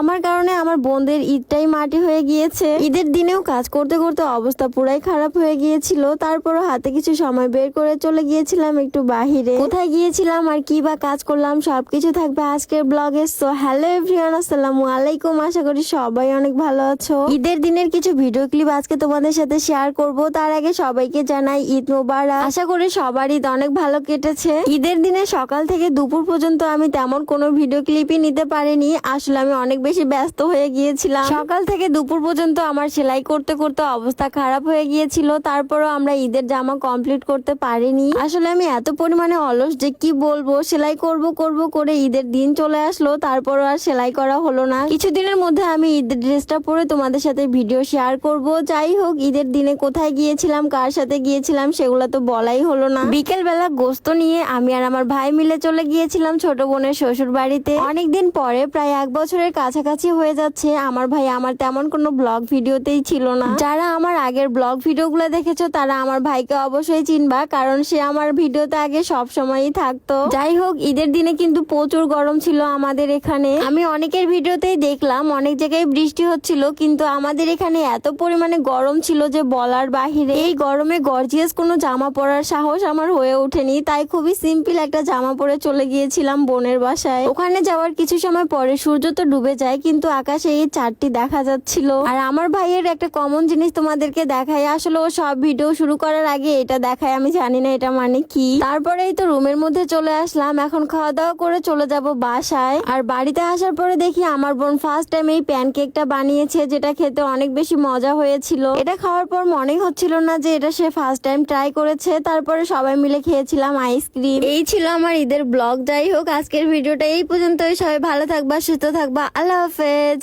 আমার কারণে আমার বোনদের ঈদটাই মাটি হয়ে গিয়েছে। ঈদের দিনেও কাজ করতে করতে অবস্থা পুরাই খারাপ হয়ে গিয়েছিল। তারপরও হাতে কিছু সময় বের করে চলে গিয়েছিলাম একটু বাহিরে। কোথায় গিয়েছিলাম আর কি বা কাজ করলাম সবকিছু থাকবে আজকের ব্লগে। সো হ্যালো এভরিওয়ান, আসসালামু আলাইকুম। আশা করি সবাই অনেক ভালো আছো। ঈদের দিনের কিছু ভিডিও ক্লিপ আজকে তোমাদের সাথে শেয়ার করব। তার আগে সবাইকে জানাই ঈদ মোবারক। আশা করি সবার ঈদ অনেক ভালো কেটেছে। ঈদের দিনে সকাল থেকে দুপুর পর্যন্ত আমি তেমন কোনো ভিডিও ক্লিপই নিতে পারিনি। আসলে আমি অনেক বেশি ব্যস্ত হয়ে গিয়েছিলাম। সকাল থেকে দুপুর পর্যন্ত আমার সেলাই করতে করতে অবস্থা খারাপ হয়ে গিয়েছিল। তারপরও আমরা ঈদের জামা কমপ্লিট করতে পারিনি। আসলে আমি এত পরিমাণে অলস যে কি বলবো, সেলাই করব করে ঈদের দিন চলে আসলো, তারপরও আর সেলাই করা হলো না। কিছুদিনের মধ্যে আমি ঈদের ড্রেসটা পরে তোমাদের সাথে ভিডিও শেয়ার করব। যাই হোক, ঈদের দিনে কোথায় গিয়েছিলাম, কার সাথে গিয়েছিলাম সেগুলো তো বলাই হলো না। বিকেল বেলা গোস্ত নিয়ে আমি আর আমার ভাই মিলে চলে গিয়েছিলাম ছোট বোনের শ্বশুর বাড়িতে। অনেকদিন পরে, প্রায় 1 বছরের কাছাকাছি হয়ে যাচ্ছে, আমার ভাই আমার তেমন কোনো ব্লগ ভিডিওতেই ছিল না। যারা আমার আগের ব্লগ ভিডিওগুলো দেখেছো তারা আমার ভাইকে অবশ্যই চিনবা, কারণ সে আমার ভিডিওতে আগে সব সময়ই থাকতো। যাই হোক, ঈদের দিনে কিন্তু প্রচুর গরম ছিল আমাদের এখানে। আমি অনেকের ভিডিওতেই দেখলাম অনেক জায়গায় বৃষ্টি হচ্ছিল, কিন্তু আমাদের এখানে এত পরিমাণে গরম ছিল যে বলার বাহিরে। এই গরমে গর্জিয়াস কোনো জামা পরার সাহস আমার হয়ে ওঠেনি, তাই খুবই সিম্পল একটা জামা পরে চলে গিয়েছিলাম বোনের বাসায়। ওখানে যাওয়ার কিছু সময় পরে সূর্য তো ডুবে যায়, কিন্তু আকাশে এই চাঁদটি দেখা যাচ্ছিল। আর আমার ভাইয়ের একটা কমন জিনিস তোমাদেরকে দেখাই। আসলে ও সব ভিডিও শুরু করার আগে এটা দেখায়, আমি জানি না এটা মানে কি। তারপরেই তো রুমের মধ্যে চলে আসলাম। এখন খাওয়া দাওয়া করে চলে যাব বাসায়। আর বাড়িতে আসার পরে দেখি আমার বোন ফার্স্ট টাইম এই প্যানকেকটা বানিয়েছে, যেটা খেতে অনেক বেশি মজা হয়েছিল। এটা খাওয়ার পর মনেই হচ্ছিল না যে এটা সে ফার্স্ট টাইম ট্রাই করেছে। তারপরে সবাই মিলে খেয়েছিলাম আইসক্রিম। এই ছিল আমার ঈদের ব্লগ। যাই হোক, আজকের ভিডিওটা এই পর্যন্তই। সবাই ভালো থাকবা, সুস্থ থাকবা। আল্লাহ হাফেজ।